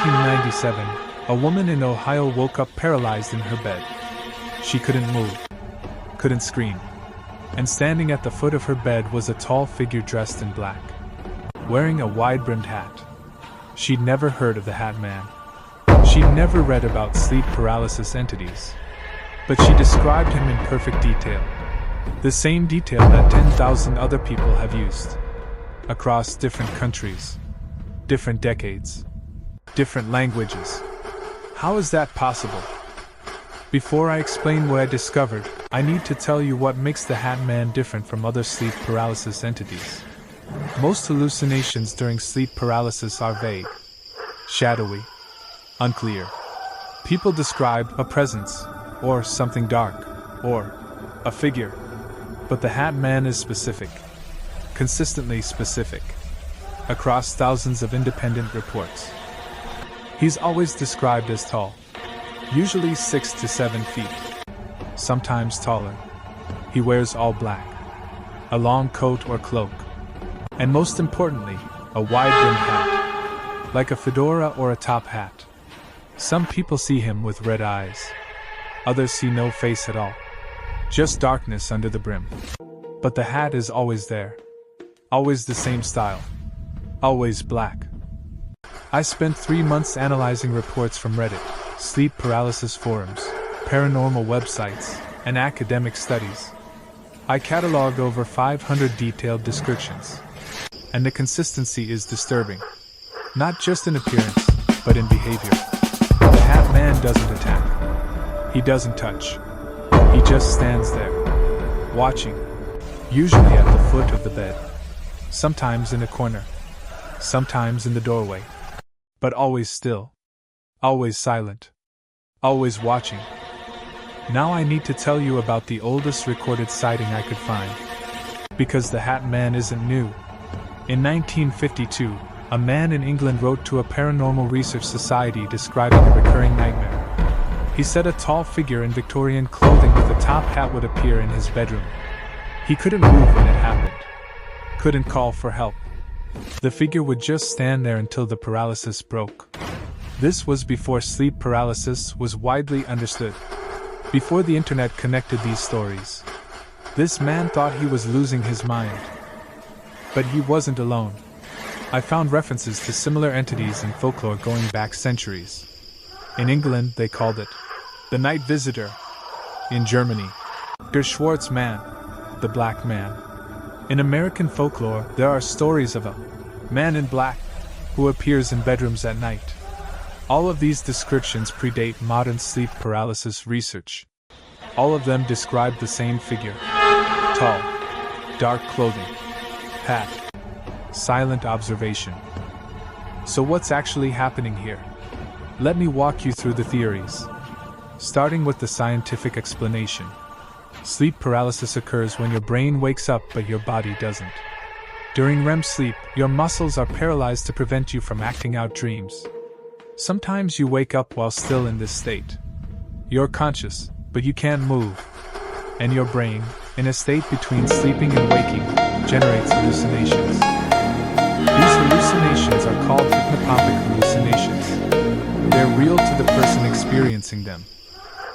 1997, a woman in Ohio woke up paralyzed in her bed. She couldn't move, couldn't scream, and standing at the foot of her bed was a tall figure dressed in black, wearing a wide-brimmed hat. She'd never heard of the Hat Man. She'd never read about sleep paralysis entities. But she described him in perfect detail. The same detail that 10,000 other people have used. Across different countries, different decades, different languages. How is that possible? Before I explain what I discovered, I need to tell you what makes the Hat Man different from other sleep paralysis entities. Most hallucinations during sleep paralysis are vague, shadowy, unclear. People describe a presence, or something dark, or a figure. But the Hat Man is specific, consistently specific, across thousands of independent reports. He's always described as tall, usually 6 to 7 feet, sometimes taller. He wears all black, a long coat or cloak, and most importantly, a wide-brimmed hat, like a fedora or a top hat. Some people see him with red eyes. Others see no face at all, just darkness under the brim. But the hat is always there, always the same style, always black. I spent 3 months analyzing reports from Reddit, sleep paralysis forums, paranormal websites, and academic studies. I cataloged over 500 detailed descriptions. And the consistency is disturbing. Not just in appearance, but in behavior. The Hat Man doesn't attack. He doesn't touch. He just stands there, watching, usually at the foot of the bed. Sometimes in a corner, sometimes in the doorway. But always still, always silent, always watching. Now I need to tell you about the oldest recorded sighting I could find. Because the Hat Man isn't new. In 1952, a man in England wrote to a paranormal research society describing a recurring nightmare. He said a tall figure in Victorian clothing with a top hat would appear in his bedroom. He couldn't move when it happened. Couldn't call for help. The figure would just stand there until the paralysis broke. This was before sleep paralysis was widely understood. Before the internet connected these stories. This man thought he was losing his mind. But he wasn't alone. I found references to similar entities in folklore going back centuries. In England, they called it the Night Visitor. In Germany, der Schwarze Man, the Black Man. In American folklore, there are stories of a man in black who appears in bedrooms at night. All of these descriptions predate modern sleep paralysis research. All of them describe the same figure. Tall, dark clothing, hat, silent observation. So what's actually happening here? Let me walk you through the theories. Starting with the scientific explanation. Sleep paralysis occurs when your brain wakes up but your body doesn't. During REM sleep, your muscles are paralyzed to prevent you from acting out dreams. Sometimes you wake up while still in this state. You're conscious, but you can't move. And your brain, in a state between sleeping and waking, generates hallucinations. These hallucinations are called hypnopompic hallucinations. They're real to the person experiencing them.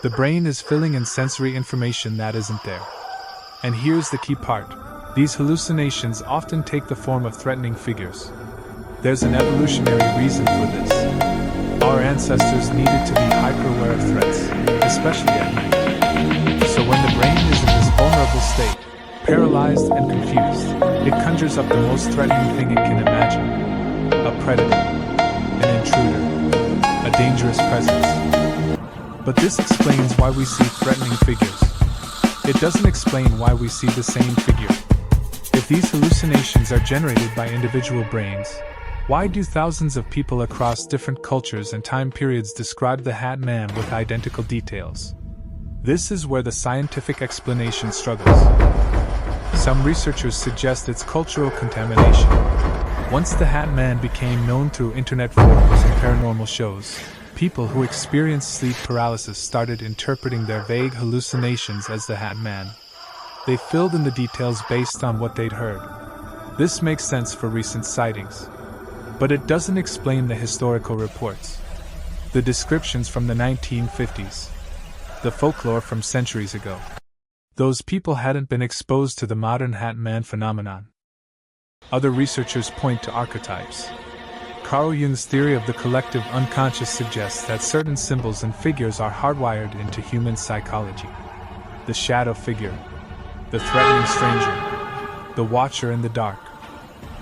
The brain is filling in sensory information that isn't there. And here's the key part. These hallucinations often take the form of threatening figures. There's an evolutionary reason for this. Our ancestors needed to be hyper-aware of threats, especially at night. So when the brain is in this vulnerable state, paralyzed and confused, it conjures up the most threatening thing it can imagine. A predator, an intruder, a dangerous presence. But this explains why we see threatening figures. It doesn't explain why we see the same figure. If these hallucinations are generated by individual brains, why do thousands of people across different cultures and time periods describe the Hat Man with identical details? This is where the scientific explanation struggles. Some researchers suggest it's cultural contamination. Once the Hat Man became known through internet forums and paranormal shows, people who experienced sleep paralysis started interpreting their vague hallucinations as the Hat Man. They filled in the details based on what they'd heard. This makes sense for recent sightings. But it doesn't explain the historical reports. The descriptions from the 1950s. The folklore from centuries ago. Those people hadn't been exposed to the modern Hat Man phenomenon. Other researchers point to archetypes. Carl Jung's theory of the collective unconscious suggests that certain symbols and figures are hardwired into human psychology. The shadow figure, the threatening stranger, the watcher in the dark.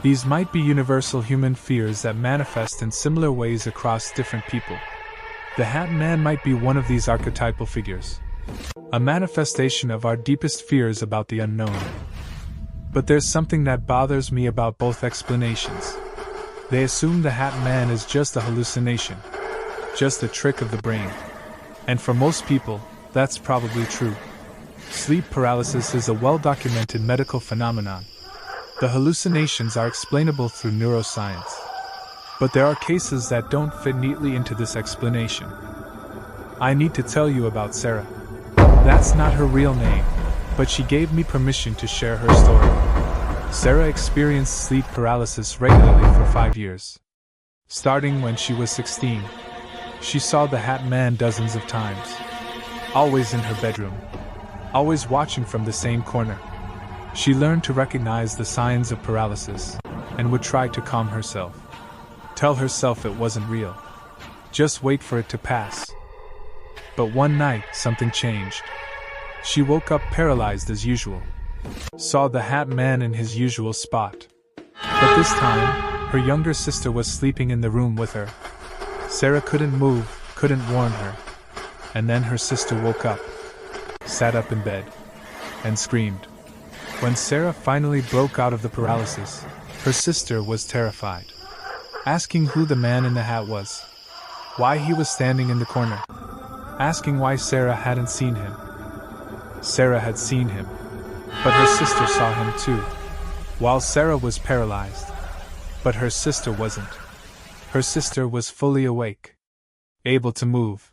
These might be universal human fears that manifest in similar ways across different people. The Hat Man might be one of these archetypal figures, a manifestation of our deepest fears about the unknown. But there's something that bothers me about both explanations. They assume the Hat Man is just a hallucination, just a trick of the brain. And for most people, that's probably true. Sleep paralysis is a well-documented medical phenomenon. The hallucinations are explainable through neuroscience. But there are cases that don't fit neatly into this explanation. I need to tell you about Sarah. That's not her real name, but she gave me permission to share her story. Sarah experienced sleep paralysis regularly for 5 years. Starting when she was 16, she saw the Hat Man dozens of times. Always in her bedroom. Always watching from the same corner. She learned to recognize the signs of paralysis, and would try to calm herself. Tell herself it wasn't real. Just wait for it to pass. But one night, something changed. She woke up paralyzed as usual. Saw the Hat Man in his usual spot. But this time, her younger sister was sleeping in the room with her. Sarah couldn't move, couldn't warn her. And then her sister woke up, sat up in bed, and screamed. When Sarah finally broke out of the paralysis, her sister was terrified, asking who the man in the hat was, why he was standing in the corner, asking why Sarah hadn't seen him. Sarah had seen him, but her sister saw him too, while Sarah was paralyzed. But her sister wasn't. Her sister was fully awake, able to move,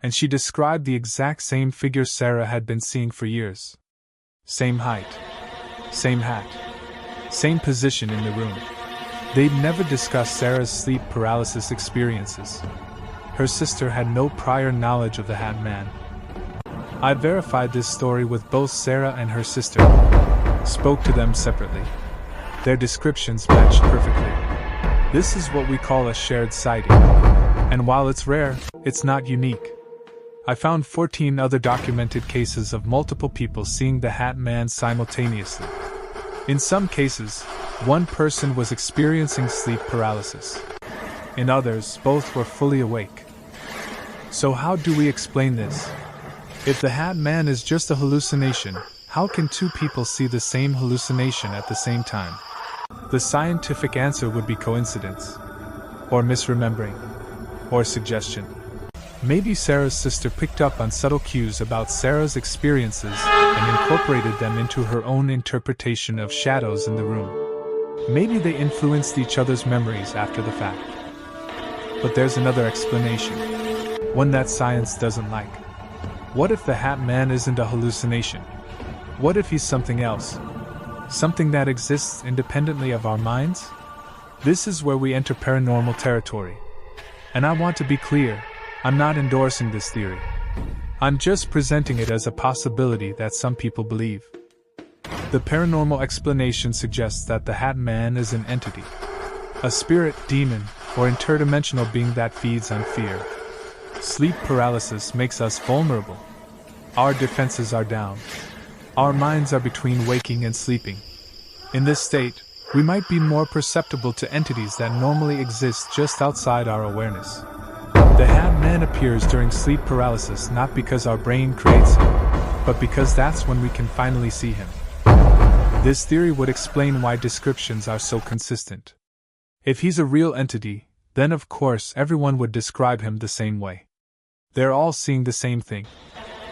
and she described the exact same figure Sarah had been seeing for years. Same height, same hat, same position in the room. They'd never discussed Sarah's sleep paralysis experiences. Her sister had no prior knowledge of the Hat Man. I verified this story with both Sarah and her sister. Spoke to them separately. Their descriptions matched perfectly. This is what we call a shared sighting. And while it's rare, it's not unique. I found 14 other documented cases of multiple people seeing the Hat Man simultaneously. In some cases, one person was experiencing sleep paralysis. In others, both were fully awake. So how do we explain this? If the Hat Man is just a hallucination, how can two people see the same hallucination at the same time? The scientific answer would be coincidence, or misremembering, or suggestion. Maybe Sarah's sister picked up on subtle cues about Sarah's experiences and incorporated them into her own interpretation of shadows in the room. Maybe they influenced each other's memories after the fact. But there's another explanation, one that science doesn't like. What if the Hat Man isn't a hallucination? What if he's something else? Something that exists independently of our minds? This is where we enter paranormal territory. And I want to be clear, I'm not endorsing this theory. I'm just presenting it as a possibility that some people believe. The paranormal explanation suggests that the Hat Man is an entity. A spirit, demon, or interdimensional being that feeds on fear. Sleep paralysis makes us vulnerable. Our defenses are down. Our minds are between waking and sleeping. In this state, we might be more perceptible to entities that normally exist just outside our awareness. The Hat Man appears during sleep paralysis not because our brain creates him, but because that's when we can finally see him. This theory would explain why descriptions are so consistent. If he's a real entity, then of course everyone would describe him the same way. They're all seeing the same thing.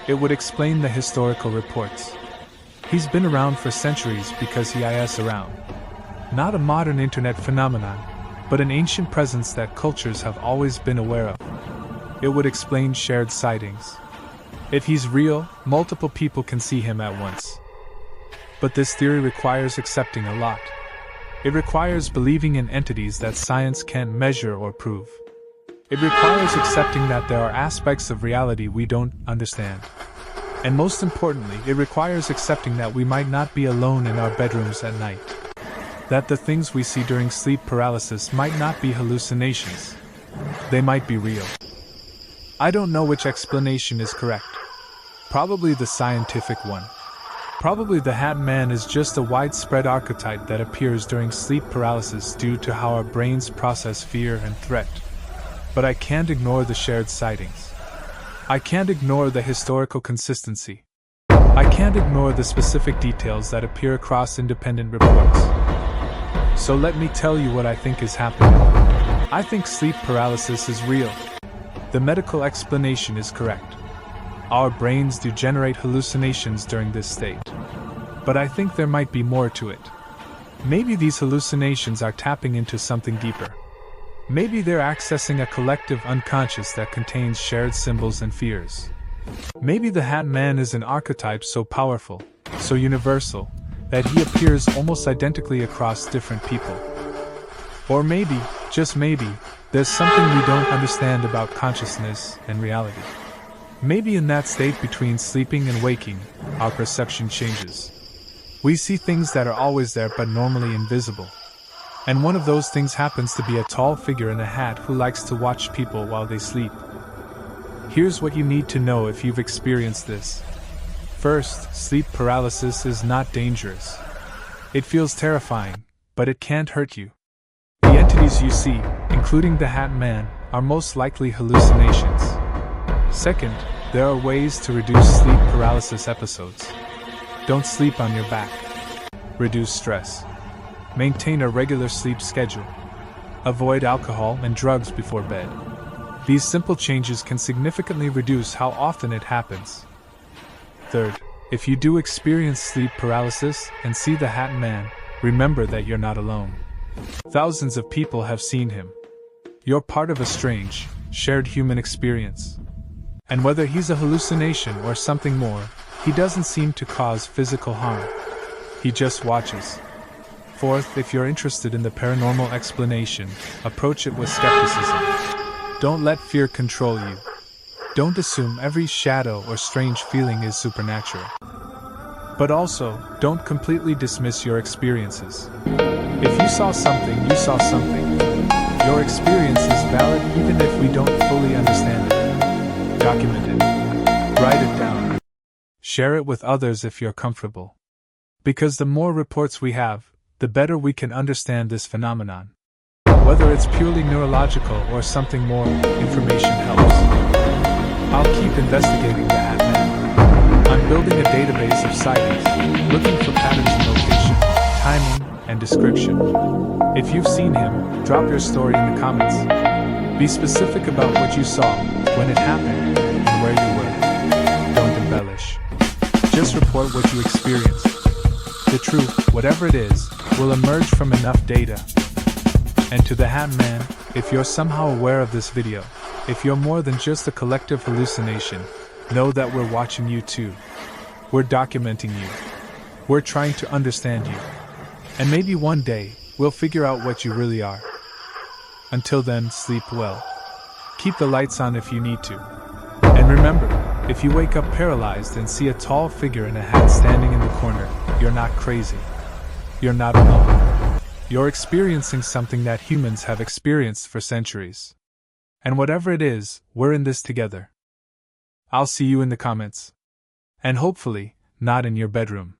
It would explain the historical reports. He's been around for centuries because he is around. Not a modern internet phenomenon, but an ancient presence that cultures have always been aware of. It would explain shared sightings. If he's real, multiple people can see him at once. But this theory requires accepting a lot. It requires believing in entities that science can't measure or prove. It requires accepting that there are aspects of reality we don't understand. And most importantly, it requires accepting that we might not be alone in our bedrooms at night. That the things we see during sleep paralysis might not be hallucinations. They might be real. I don't know which explanation is correct. Probably the scientific one. Probably the Hat Man is just a widespread archetype that appears during sleep paralysis due to how our brains process fear and threat. But I can't ignore the shared sightings. I can't ignore the historical consistency. I can't ignore the specific details that appear across independent reports. So let me tell you what I think is happening. I think sleep paralysis is real. The medical explanation is correct. Our brains do generate hallucinations during this state. But I think there might be more to it. Maybe these hallucinations are tapping into something deeper. Maybe they're accessing a collective unconscious that contains shared symbols and fears. Maybe the Hat Man is an archetype so powerful, so universal, that he appears almost identically across different people. Or maybe, just maybe, there's something we don't understand about consciousness and reality. Maybe in that state between sleeping and waking, our perception changes. We see things that are always there but normally invisible. And one of those things happens to be a tall figure in a hat who likes to watch people while they sleep. Here's what you need to know if you've experienced this. First, sleep paralysis is not dangerous. It feels terrifying, but it can't hurt you. The entities you see, including the Hat Man, are most likely hallucinations. Second, there are ways to reduce sleep paralysis episodes. Don't sleep on your back. Reduce stress. Maintain a regular sleep schedule. Avoid alcohol and drugs before bed. These simple changes can significantly reduce how often it happens. Third, if you do experience sleep paralysis and see the Hat Man, remember that you're not alone. Thousands of people have seen him. You're part of a strange, shared human experience. And whether he's a hallucination or something more, he doesn't seem to cause physical harm. He just watches. Fourth, if you're interested in the paranormal explanation, approach it with skepticism. Don't let fear control you. Don't assume every shadow or strange feeling is supernatural. But also, don't completely dismiss your experiences. If you saw something, you saw something. Your experience is valid even if we don't fully understand it. Document it. Write it down. Share it with others if you're comfortable. Because the more reports we have, the better we can understand this phenomenon. Whether it's purely neurological or something more, information helps. I'll keep investigating the Hat Man. I'm building a database of sightings, looking for patterns in location, timing, and description. If you've seen him, drop your story in the comments. Be specific about what you saw, when it happened, and where you were. Don't embellish. Just report what you experienced. The truth, whatever it is, will emerge from enough data. And to the Hat Man, if you're somehow aware of this video, if you're more than just a collective hallucination, know that we're watching you too. We're documenting you. We're trying to understand you. And maybe one day, we'll figure out what you really are. Until then, sleep well. Keep the lights on if you need to. And remember, if you wake up paralyzed and see a tall figure in a hat standing in the corner, you're not crazy. You're not alone. You're experiencing something that humans have experienced for centuries. And whatever it is, we're in this together. I'll see you in the comments. And hopefully, not in your bedroom.